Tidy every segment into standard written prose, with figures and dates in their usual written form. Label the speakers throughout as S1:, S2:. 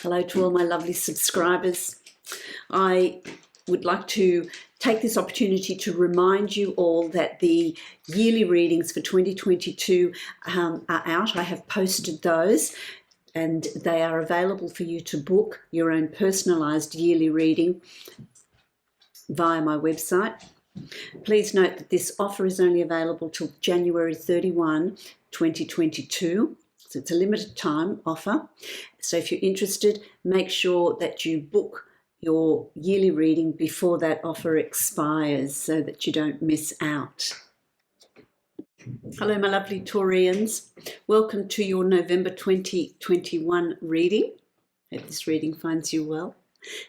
S1: Hello to all my lovely subscribers. I would like to take this opportunity to remind you all that the yearly readings for 2022 are out. I have posted those and they are available for you to book your own personalised yearly reading via my website. Please note that this offer is only available till January 31, 2022. So it's a limited time offer. So if you're interested, make sure that you book your yearly reading before that offer expires so that you don't miss out. Hello, my lovely Taurians. Welcome to your November 2021 reading. Hope this reading finds you well.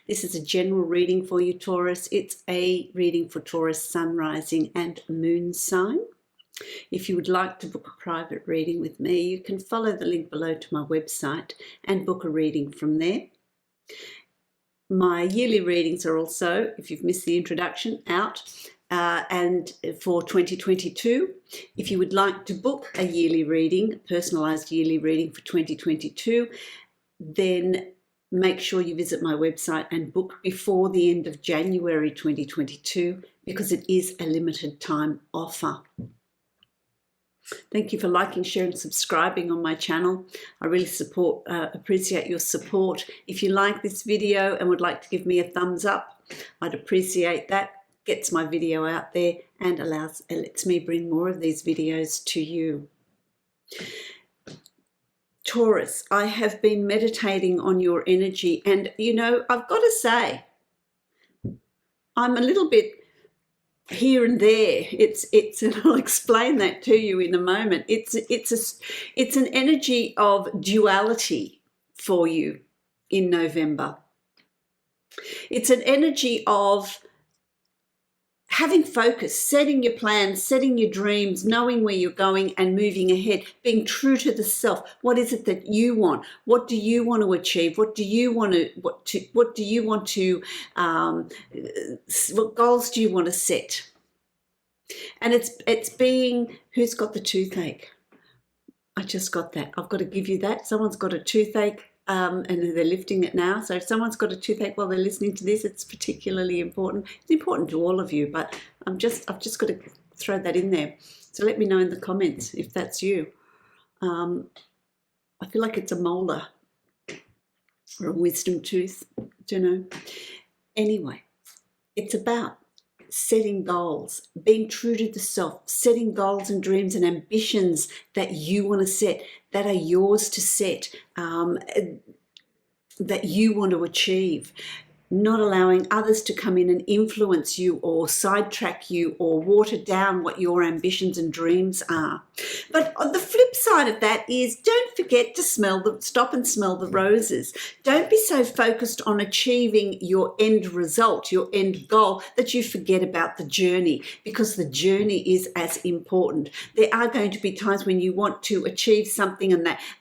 S1: This is a general reading for you, Taurus. It's a reading for Taurus sun, rising and moon sign. If you would like to book a private reading with me, you can follow the link below to my website and book a reading from there. My yearly readings are also, if you've missed the introduction, out and for 2022. If you would like to book a yearly reading, a personalised yearly reading for 2022, then make sure you visit my website and book before the end of January 2022 because it is a limited time offer. Thank you for liking, sharing, subscribing on my channel. I really appreciate your support. If you like this video and would like to give me a thumbs up, I'd appreciate that. Gets my video out there and lets me bring more of these videos to you. Taurus, I have been meditating on your energy, and you know, I've got to say, I'm a little bit here and there. And I'll explain that to you in a moment. It's an energy of duality for you in November. It's an energy of having focus, setting your plans, setting your dreams, knowing where you're going and moving ahead, being true to the self. What is it that you want? What do you want to achieve? What goals do you want to set? And it's being, who's got the toothache? I just got that. I've got to give you that. Someone's got a toothache. And they're lifting it now. So if someone's got a toothache while they're listening to this, it's particularly important. It's important to all of you, but I've just got to throw that in there. So let me know in the comments if that's you. I feel like it's a molar or a wisdom tooth. Don't know. Anyway, it's about setting goals, being true to the self, setting goals and dreams and ambitions that you want to set, that are yours to set, that you want to achieve. Not allowing others to come in and influence you or sidetrack you or water down what your ambitions and dreams are. But on the flip side of that is, don't forget to stop and smell the roses. Don't be so focused on achieving your end result, your end goal, that you forget about the journey, because the journey is as important. There are going to be times when you want to achieve something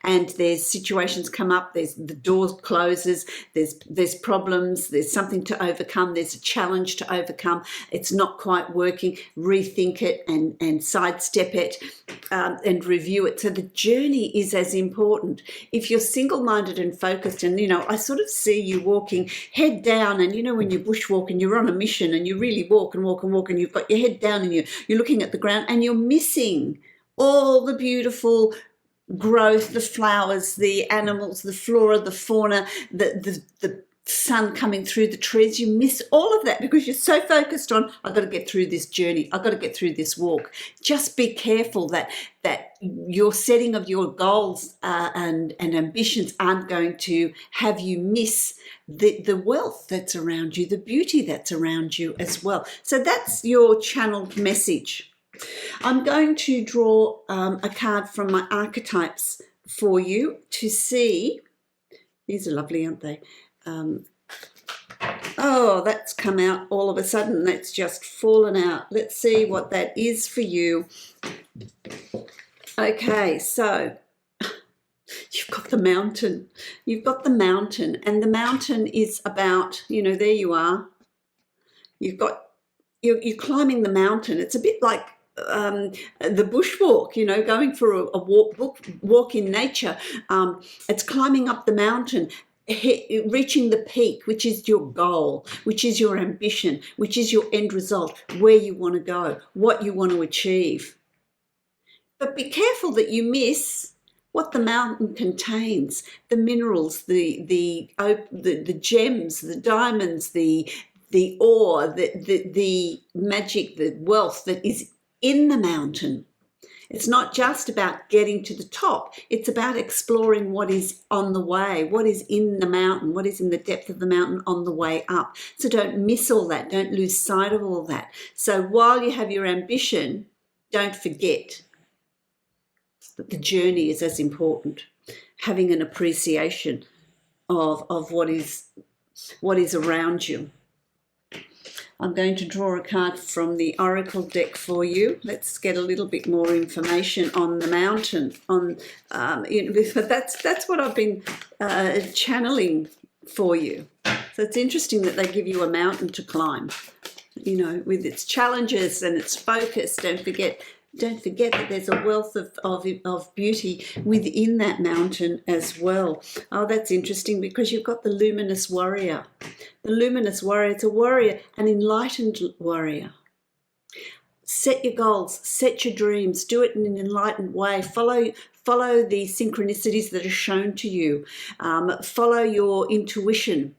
S1: and there's situations come up, the door closes, there's problems, there's something to overcome, there's a challenge to overcome, it's not quite working, rethink it and sidestep it and review it. So the journey is as important. If you're single-minded and focused, and you know, I sort of see you walking head down, and you know, when you're bushwalking, you're on a mission and you really walk and walk and walk, and you've got your head down and you're looking at the ground and you're missing all the beautiful growth, the flowers, the animals, the flora, the fauna, the sun coming through the trees. You miss all of that because you're so focused on, I've got to get through this journey, I've got to get through this walk. Just be careful that your setting of your goals and ambitions aren't going to have you miss the wealth that's around you, the beauty that's around you as well. So that's your channeled message. I'm going to draw a card from my archetypes for you to see. These are lovely, aren't they? Oh, that's come out all of a sudden. That's just fallen out. Let's see what that is for you. Okay, so you've got the mountain. You've got the mountain, and the mountain is about, you know, there you are. You're climbing the mountain. It's a bit like the bushwalk, you know, going for a walk in nature. It's climbing up the mountain. reaching the peak, which is your goal, which is your ambition, which is your end result, where you want to go, what you want to achieve. But be careful that you miss what the mountain contains, the minerals, the gems, the diamonds, the ore, the magic, the wealth that is in the mountain. It's not just about getting to the top. It's about exploring what is on the way, what is in the mountain, what is in the depth of the mountain on the way up. So don't miss all that. Don't lose sight of all that. So while you have your ambition, don't forget that the journey is as important. Having an appreciation of what is around you. I'm going to draw a card from the Oracle deck for you. Let's get a little bit more information on the mountain. That's what I've been channeling for you. So it's interesting that they give you a mountain to climb, you know, with its challenges and its focus. Don't forget that there's a wealth of beauty within that mountain as well. Oh, that's interesting because you've got the luminous warrior. The luminous warrior, it's a warrior, an enlightened warrior. Set your goals, set your dreams, do it in an enlightened way. Follow the synchronicities that are shown to you. Follow your intuition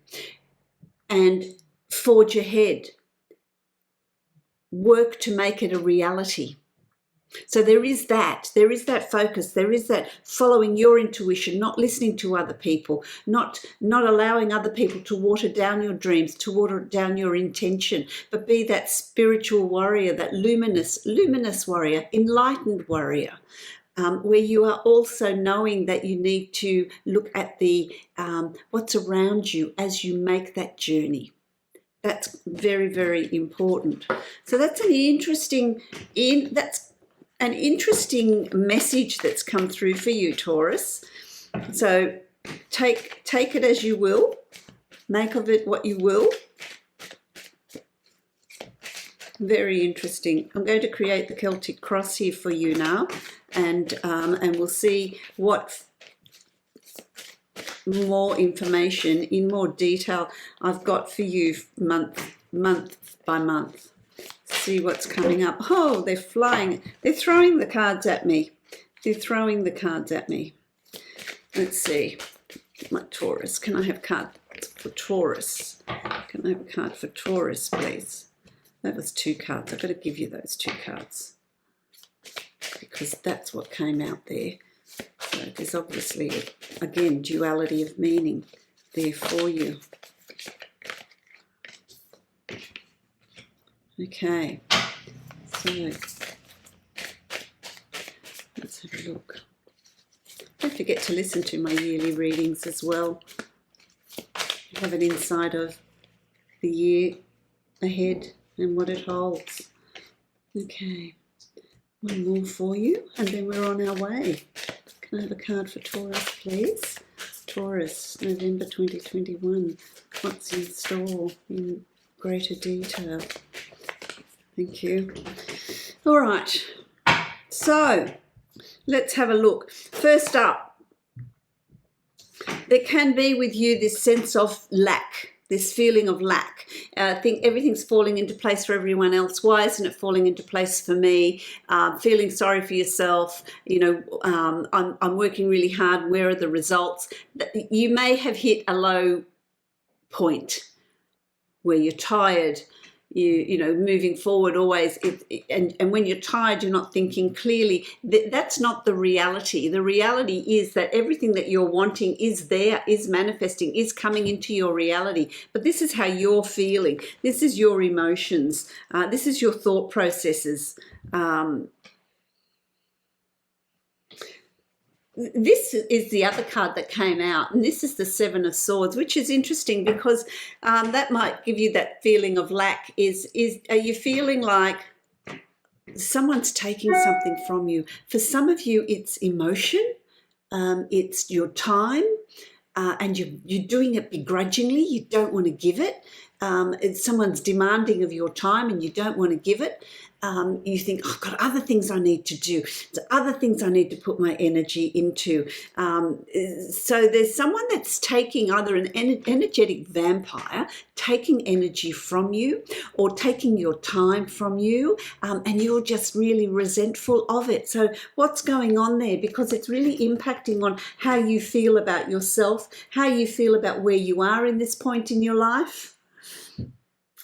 S1: and forge ahead. Work to make it a reality. So there is that focus, there is that following your intuition, not listening to other people, not allowing other people to water down your dreams, to water down your intention, but be that spiritual warrior, that luminous warrior, enlightened warrior, where you are also knowing that you need to look at the what's around you as you make that journey. That's very, very important. So that's an interesting message that's come through for you, Taurus. So take it as you will. Make of it what you will. Very interesting. I'm going to create the Celtic cross here for you now, and we'll see what more information in more detail I've got for you month by month. See what's coming up. Oh, they're flying. They're throwing the cards at me. Let's see. My Taurus. Can I have cards for Taurus? Can I have a card for Taurus, please? That was 2 cards. I've got to give you those 2 cards because that's what came out there. So there's obviously, again, duality of meaning there for you. Okay, so let's have a look. Don't forget to listen to my yearly readings as well. Have an insight of the year ahead and what it holds. Okay, one more for you and then we're on our way. Can I have a card for Taurus, please? Taurus, November 2021. What's in store in greater detail? Thank you. All right, so let's have a look. First up, there can be with you this sense of lack, this feeling of lack. I think everything's falling into place for everyone else. Why isn't it falling into place for me? Feeling sorry for yourself. You know, I'm working really hard. Where are the results? You may have hit a low point where you're tired. You know, moving forward always, and when you're tired, you're not thinking clearly. That's not the reality. The reality is that everything that you're wanting is there, is manifesting, is coming into your reality. But this is how you're feeling. This is your emotions. This is your thought processes. This is the other card that came out, and this is the 7 of Swords, which is interesting because that might give you that feeling of lack. Are you feeling like someone's taking something from you? For some of you, it's emotion, it's your time, and you're doing it begrudgingly. You don't want to give it. someone's demanding of your time and you don't want to give it. You think, oh, I've got other things I need to do, other things I need to put my energy into. So there's someone that's taking, either an energetic vampire, taking energy from you or taking your time from you, and you're just really resentful of it. So what's going on there? Because it's really impacting on how you feel about yourself, how you feel about where you are in this point in your life.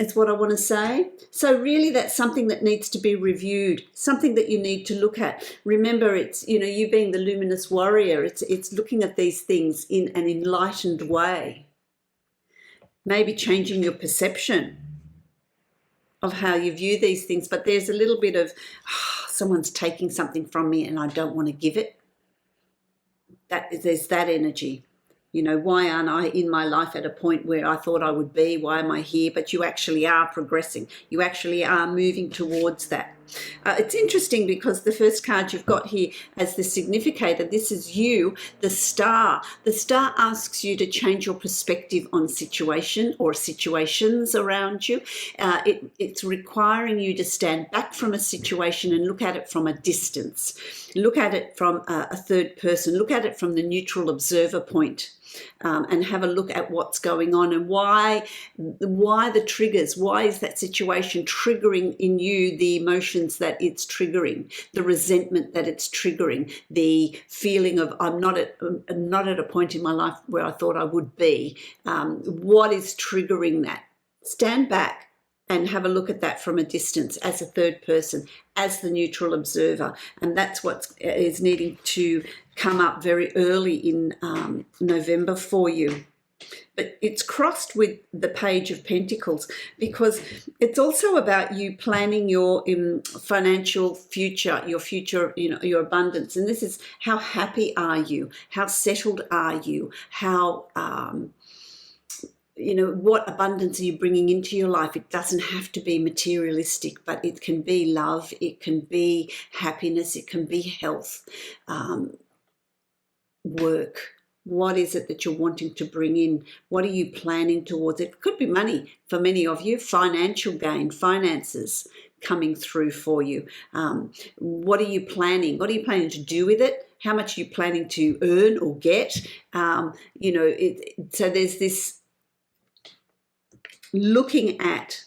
S1: It's what I want to say. So really that's something that needs to be reviewed, something that you need to look at. Remember, it's, you know, you being the luminous warrior, it's looking at these things in an enlightened way. Maybe changing your perception of how you view these things. But there's a little bit of, oh, someone's taking something from me and I don't want to give it. There's that energy. You know, why aren't I in my life at a point where I thought I would be? Why am I here? But you actually are progressing. You actually are moving towards that. It's interesting because the first card you've got here as the significator, this is you, the star. The star asks you to change your perspective on situation or situations around you. It's requiring you to stand back from a situation and look at it from a distance. Look at it from a third person. Look at it from the neutral observer point. And have a look at what's going on and why the triggers, why is that situation triggering in you the emotions that it's triggering, the resentment that it's triggering, the feeling of I'm not at a point in my life where I thought I would be. What is triggering that? Stand back and have a look at that from a distance as a third person, as the neutral observer. And that's what is needing to come up very early in November for you. But it's crossed with the Page of Pentacles because it's also about you planning your financial future, your future, you know, your abundance. And this is, how happy are you? How settled are you? How you know, what abundance are you bringing into your life? It doesn't have to be materialistic, but it can be love, it can be happiness, it can be health, work. What is it that you're wanting to bring in? What are you planning towards? It could be money for many of you, financial gain, finances coming through for you. What are you planning? What are you planning to do with it? How much are you planning to earn or get? You know, so there's this looking at,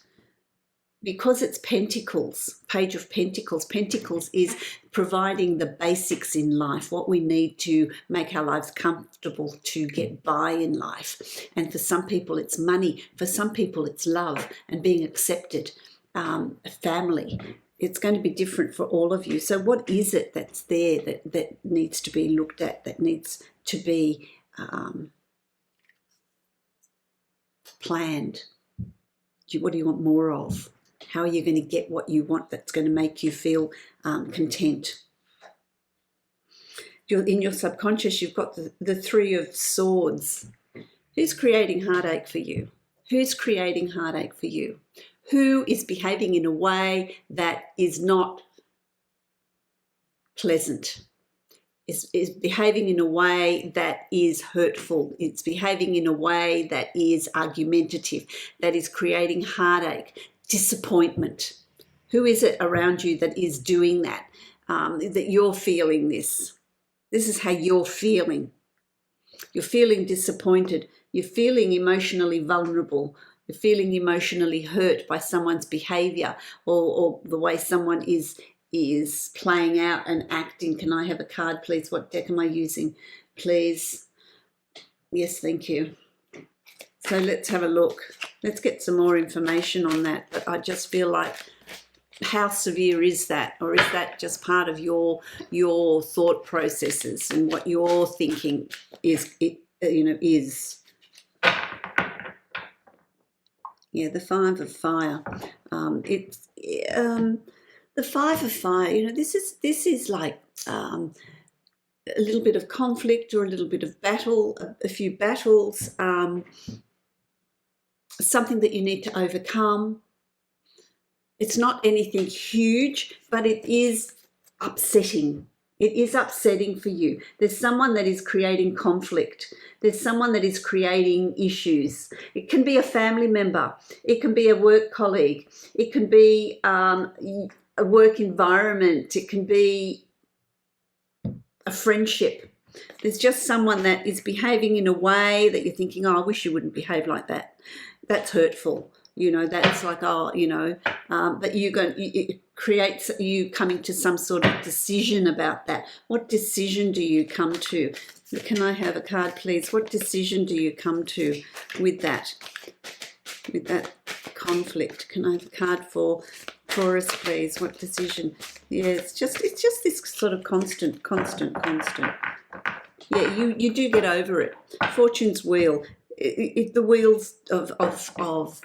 S1: because it's Pentacles, Page of Pentacles. Pentacles is providing the basics in life, what we need to make our lives comfortable to get by in life. And for some people it's money, for some people it's love and being accepted, a family. It's going to be different for all of you. So what is it that's there that needs to be looked at, that needs to be planned? What do you want more of? How are you going to get what you want that's going to make you feel content? In your subconscious, you've got the Three of Swords. Who's creating heartache for you? Who's creating heartache for you? Who is behaving in a way that is not pleasant? Is behaving in a way that is hurtful. It's behaving in a way that is argumentative, that is creating heartache, disappointment. Who is it around you that is doing that, that you're feeling this? This is how you're feeling. You're feeling disappointed. You're feeling emotionally vulnerable. You're feeling emotionally hurt by someone's behavior or the way someone is playing out and acting. Can I have a card, please? What deck am I using, please? Yes, thank you. So let's have a look. Let's get some more information on that. But I just feel like, how severe is that? Or is that just part of your thought processes and what you're thinking is? Yeah, the Five of Fire. The Five of Fire, you know, this is like a little bit of conflict or a little bit of battle, a few battles, something that you need to overcome. It's not anything huge, but it is upsetting. It is upsetting for you. There's someone that is creating conflict. There's someone that is creating issues. It can be a family member. It can be a work colleague. It can be a work environment. It can be a friendship. There's just someone that is behaving in a way that you're thinking, oh, I wish you wouldn't behave like that. That's hurtful. You know, that's like, oh, you know, but it creates you coming to some sort of decision about that. What decision do you come to? Can I have a card, please? What decision do you come to with that conflict? Can I have a card for Taurus, please? What decision? Yeah, it's just this sort of constant. Yeah, you do get over it. Fortune's wheel. The wheels of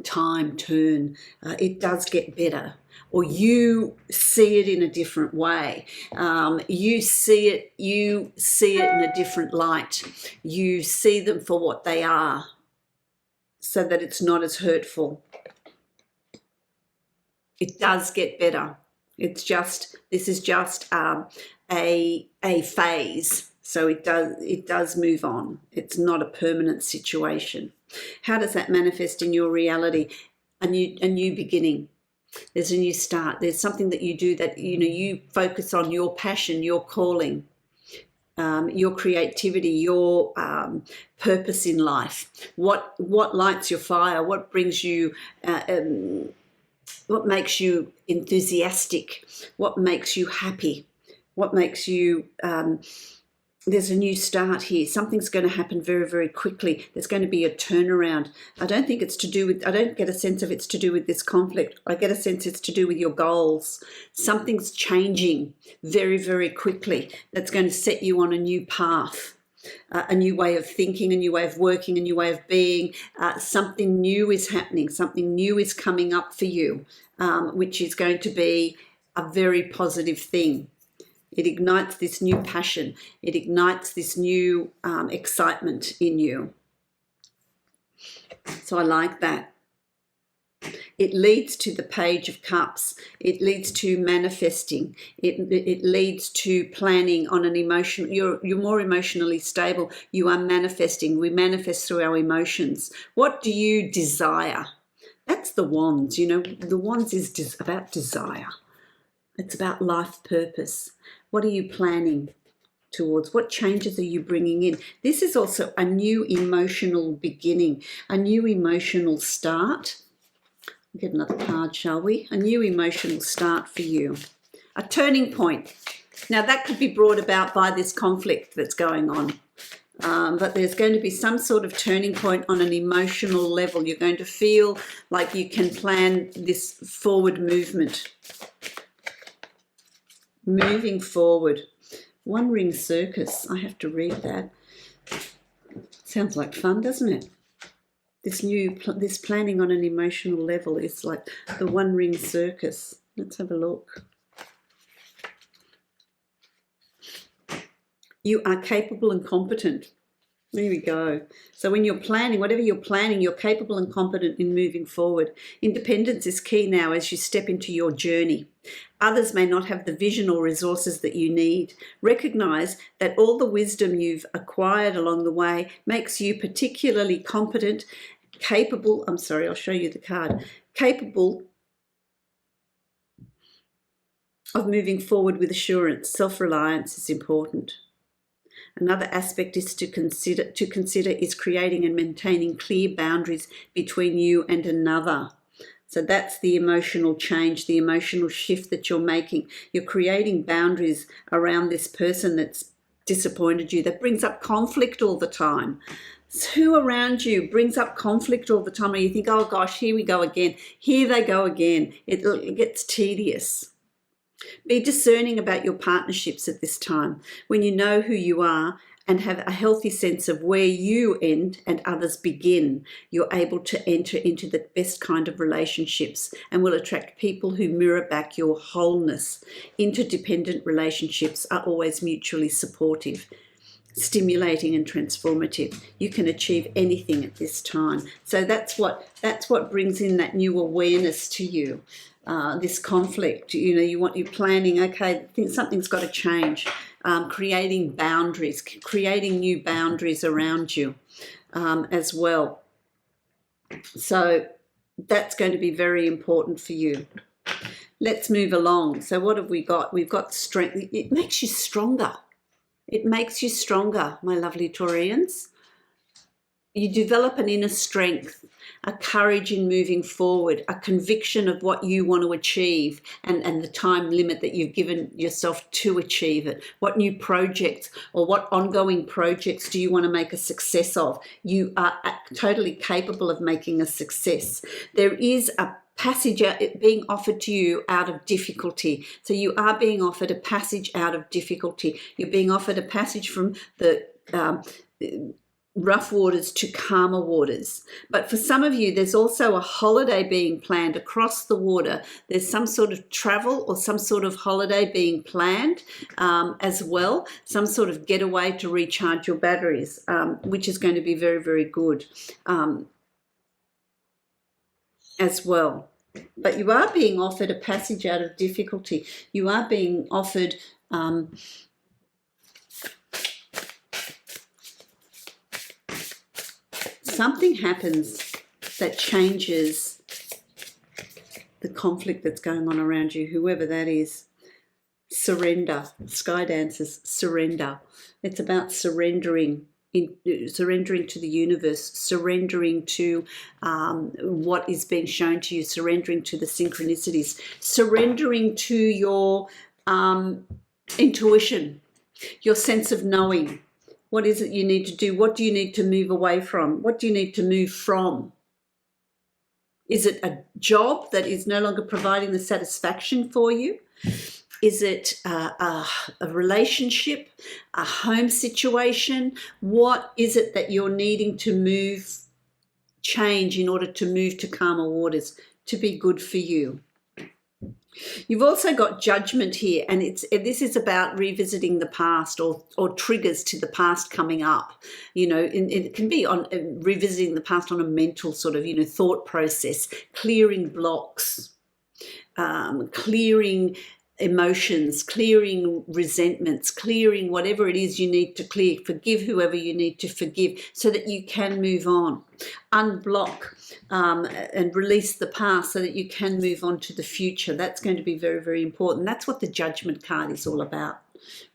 S1: time turn. It does get better, or you see it in a different way. You see it in a different light. You see them for what they are, so that it's not as hurtful. It does get better. This is just a phase. So it does move on. It's not a permanent situation. How does that manifest in your reality? A new beginning. There's a new start. There's something that you do that, you know, you focus on your passion, your calling, your creativity, your purpose in life. What lights your fire? What brings you what makes you enthusiastic? What makes you happy? What makes you there's a new start here. Something's going to happen very, very quickly. There's going to be a turnaround. I don't get a sense of it's to do with this conflict. I get a sense it's to do with your goals. Something's changing very, very quickly. That's going to set you on a new path, a new way of thinking, a new way of working, a new way of being. Something new is happening. Something new is coming up for you, which is going to be a very positive thing. It ignites this new passion. It ignites this new excitement in you. So I like that. It leads to the Page of Cups. It leads to manifesting. It leads to planning on an emotion. You're more emotionally stable. You are manifesting. We manifest through our emotions. What do you desire? That's the Wands. You know, the Wands is about desire. It's about life purpose. What are you planning towards? What changes are you bringing in? This is also a new emotional beginning, a new emotional start. Get another card, shall we? A new emotional start for you. A turning point. Now, that could be brought about by this conflict that's going on. But there's going to be some sort of turning point on an emotional level. You're going to feel like you can plan this forward movement. Moving forward. One Ring Circus. I have to read that. Sounds like fun, doesn't it? This planning on an emotional level is like the One Ring Circus. Let's have a look. You are capable and competent. There we go. So when you're planning, whatever you're planning, you're capable and competent in moving forward. Independence is key now as you step into your journey. Others may not have the vision or resources that you need. Recognize that all the wisdom you've acquired along the way makes you particularly competent, capable, I'll show you the card, capable of moving forward with assurance. Self-reliance is important. Another aspect is to consider is creating and maintaining clear boundaries between you and another. So that's the emotional change, the emotional shift that you're making. You're creating boundaries around this person that's disappointed you, that brings up conflict all the time. So who around you brings up conflict all the time, and you think, oh gosh, here we go again. Here they go again. It gets tedious. Be discerning about your partnerships at this time. When you know who you are and have a healthy sense of where you end and others begin, you're able to enter into the best kind of relationships and will attract people who mirror back your wholeness. Interdependent relationships are always mutually supportive, stimulating and transformative. You can achieve anything at this time. So that's what brings in that new awareness to you. this conflict. You know, you're planning, okay, I think something's got to change. Creating boundaries, creating new boundaries around you as well. So that's going to be very important for you. Let's move along. So what have we got? We've got strength. It makes you stronger. It makes you stronger, my lovely Taurians. You develop an inner strength, a courage in moving forward, a conviction of what you want to achieve and the time limit that you've given yourself to achieve it. What new projects or what ongoing projects do you want to make a success of? You are totally capable of making a success. There is a passage being offered to you out of difficulty. So you are being offered a passage out of difficulty. You're being offered a passage from the rough waters to calmer waters. But for some of you, there's also a holiday being planned across the water. There's some sort of travel or some sort of holiday being planned as well, some sort of getaway to recharge your batteries, which is going to be very, very good as well. But you are being offered a passage out of difficulty. You are being offered something happens that changes the conflict that's going on around you, whoever that is. Surrender. Sky dancers, surrender. It's about surrendering. Surrendering to the universe, surrendering to what is being shown to you, surrendering to the synchronicities, surrendering to your intuition, your sense of knowing. What is it you need to do? What do you need to move away from? What do you need to move from? Is it a job that is no longer providing the satisfaction for you? Is it a relationship, a home situation? What is it that you're needing to change in order to move to calmer waters, to be good for you? You've also got judgment here, and this is about revisiting the past or triggers to the past coming up. You know, it can be on revisiting the past on a mental sort of, thought process, clearing blocks, clearing emotions, clearing resentments, clearing whatever it is you need to clear. Forgive whoever you need to forgive so that you can move on. Unblock and release the past so that you can move on to the future. That's going to be very, very important. That's what the Judgment card is all about.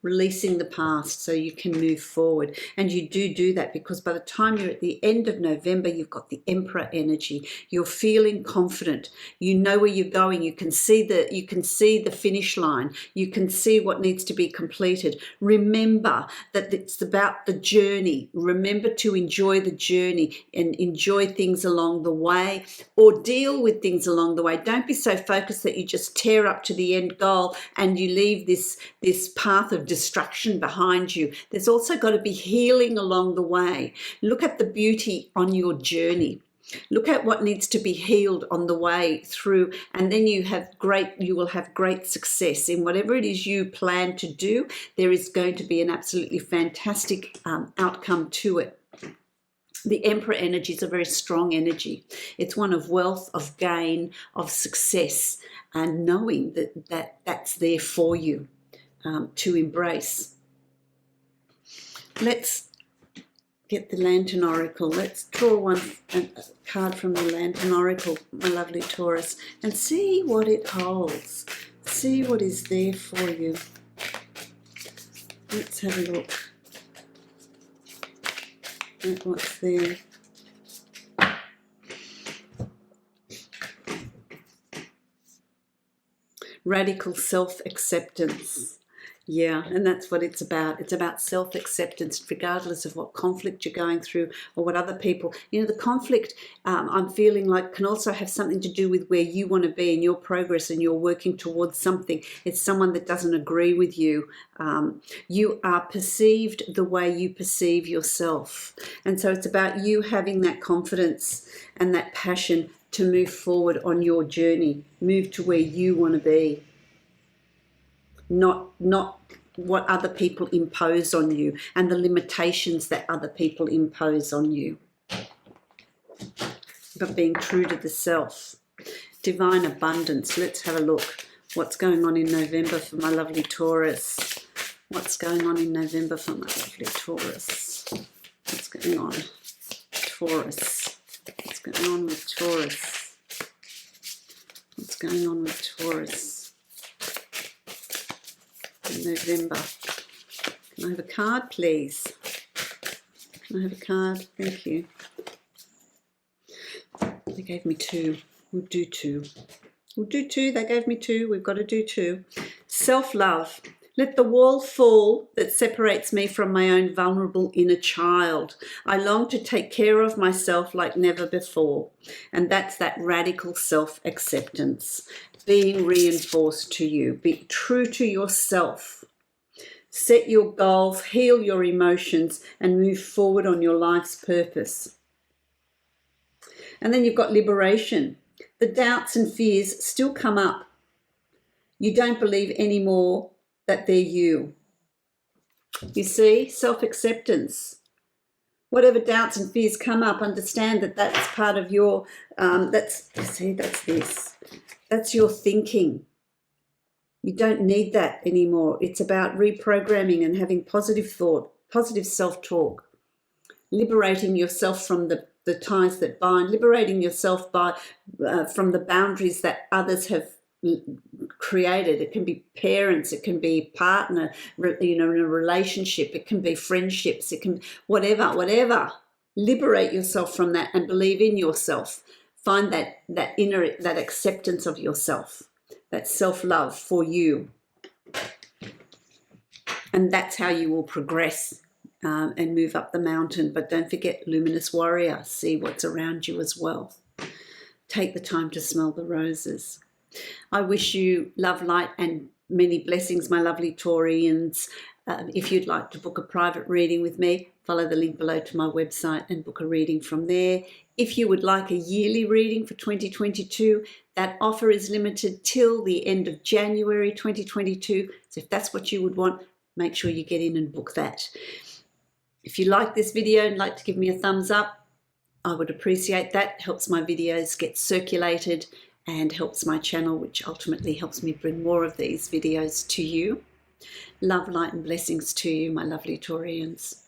S1: Releasing the past so you can move forward. And you do that because by the time you're at the end of November, you've got the Emperor energy. You're feeling confident. You know where you're going. You can see the finish line. You can see what needs to be completed. Remember that it's about the journey. Remember to enjoy the journey and enjoy things along the way, or deal with things along the way. Don't be so focused that you just tear up to the end goal and you leave this path of destruction behind you. There's also got to be healing along the way. Look at the beauty on your journey. Look at what needs to be healed on the way through, and then you will have great success in whatever it is you plan to do. There is going to be an absolutely fantastic outcome to it. The Emperor energy is a very strong energy. It's one of wealth, of gain, of success, and knowing that's there for you to embrace. Let's get the Lantern Oracle. Let's draw a card from the Lantern Oracle, my lovely Taurus, and see what it holds. See what is there for you. Let's have a look at what's there. Radical self-acceptance. Yeah, and that's what it's about. It's about self-acceptance, regardless of what conflict you're going through or what other people. The conflict, I'm feeling like, can also have something to do with where you want to be in your progress and you're working towards something. It's someone that doesn't agree with you. You are perceived the way you perceive yourself. And so it's about you having that confidence and that passion to move forward on your journey, move to where you want to be. Not what other people impose on you and the limitations that other people impose on you, but being true to the self. Divine abundance. Let's have a look. What's going on in November for my lovely Taurus? What's going on in November for my lovely Taurus? What's going on? Taurus. What's going on with Taurus? What's going on with Taurus in November? Can I have a card, please? Can I have a card? Thank you. They gave me 2. We'll do 2. We'll do 2. They gave me 2. We've got to do 2. Self-love. Let the wall fall that separates me from my own vulnerable inner child. I long to take care of myself like never before. And that's that radical self-acceptance being reinforced to you. Be true to yourself. Set your goals, heal your emotions, and move forward on your life's purpose. And then you've got liberation. The doubts and fears still come up. You don't believe anymore that they're you. You see, self-acceptance. Whatever doubts and fears come up, understand that that's part of your, that's your thinking. You don't need that anymore. It's about reprogramming and having positive thought, positive self-talk, liberating yourself from the ties that bind, liberating yourself from the boundaries that others have created. It can be parents, it can be partner, in a relationship, it can be friendships, it can whatever. Liberate yourself from that and believe in yourself. Find that inner, that acceptance of yourself, that self-love for you. And that's how you will progress and move up the mountain. But don't forget, luminous warrior, see what's around you as well. Take the time to smell the roses. I wish you love, light, and many blessings, my lovely Taurians. If you'd like to book a private reading with me, follow the link below to my website and book a reading from there. If you would like a yearly reading for 2022, that offer is limited till the end of January 2022. So if that's what you would want, make sure you get in and book that. If you like this video and like to give me a thumbs up, I would appreciate that. It helps my videos get circulated and helps my channel, which ultimately helps me bring more of these videos to you. Love, light, and blessings to you, my lovely Taurians.